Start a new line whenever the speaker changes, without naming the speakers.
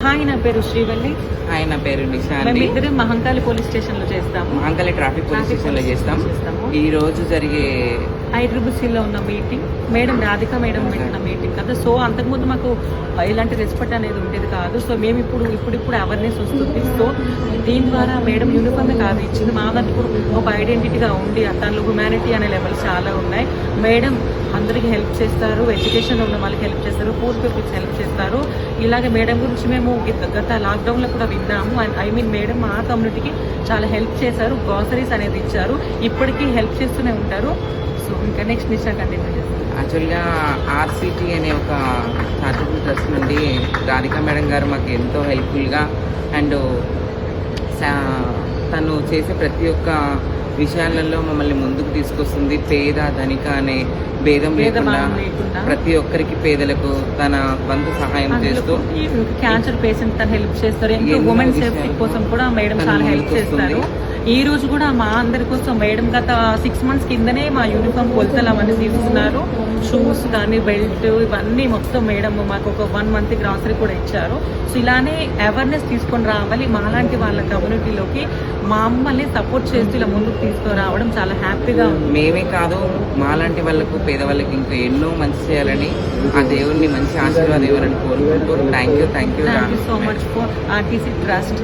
Hi, నా పేరు Srivalli.
Hi, నా పేరు నిషా.
మేమిద్దరం మహంకాళి పోలీస్ స్టేషన్ లో చేస్తాము.
మహంకాళి ట్రాఫిక్ పోలీస్ స్టేషన్ లో చేస్తాము. ఈ రోజు జరిగే
ICCలో ఉన్న మీటింగ్ మేడం రాధిక మేడం పెట్టిన మీటింగ్ కదా. సో అంతకుముందు మాకు ఇలాంటి రెస్పెక్ట్ అనేది ఉండేది కాదు. సో మేము ఇప్పుడు అవేర్నెస్ వస్తుంది. సో దీని ద్వారా మేడం యూనిఫామే కాదు ఇచ్చింది, మా దాంట్లో ఒక ఐడెంటిటీగా ఉండి తనలో హ్యుమానిటీ అనే లెవెల్స్ చాలా ఉన్నాయి. మేడం అందరికీ హెల్ప్ చేస్తారు, ఎడ్యుకేషన్లో ఉన్న వాళ్ళకి హెల్ప్ చేస్తారు, పూర్ పీపుల్స్ హెల్ప్ చేస్తారు. ఇలాగే మేడం గురించి మేము గత లాక్డౌన్లో కూడా విన్నాము. మేడం మా కమ్యూనిటీకి చాలా హెల్ప్ చేశారు, గ్రాసరీస్ అనేది ఇచ్చారు, ఇప్పటికీ హెల్ప్ చేస్తూనే ఉంటారు. సో ఇంకా నెక్స్ట్ నిషా కంటిన్యూ చేస్తాం.
యాక్చువల్గా RCT అనే ఒక చారిటబుల్ ట్రస్ట్ నుండి రాధికా మేడం గారు మాకు ఎంతో హెల్ప్ఫుల్గా అండ్ తను చేసే ప్రతి ఒక్క విషయాలలో మమ్మల్ని ముందుకు తీసుకొస్తుంది. పేద ధనిక అనే భేదం లేకుండా ప్రతి ఒక్కరికి పేదలకు తన వంతు సహాయం చేస్తూ
క్యాన్సర్ పేషెంట్ తను హెల్ప్ చేస్తారు. ఉమెన్ సేఫ్టీ కోసం కూడా మేడం చాలా హెల్ప్ చేస్తారు. ఈ రోజు కూడా మా అందరి కోసం మేడం గత 6 months కిందనే మా యూనిఫామ్ కొలతలు అవన్నీ తీసుకున్నారు. షూస్ కానీ బెల్ట్ ఇవన్నీ మొత్తం మేడం మాకు ఒక 1 month గ్రాసరీ కూడా ఇచ్చారు. సో ఇలానే అవేర్నెస్ తీసుకొని రావాలి మాలాంటి వాళ్ళ కమ్యూనిటీలోకి. మమ్మల్ని సపోర్ట్ చేస్తూ ఇలా ముందుకు తీసుకురావడం చాలా హ్యాపీగా ఉంది.
మేమే కాదు, మాలాంటి వాళ్ళకు పేదవాళ్ళకి ఇంకా ఎన్నో మంచి చేయాలని ఆ దేవుడిని మంచి ఆశీర్వాదం ఇవ్వాలని కోరుకుంటూ thank you
so much for RTC trust.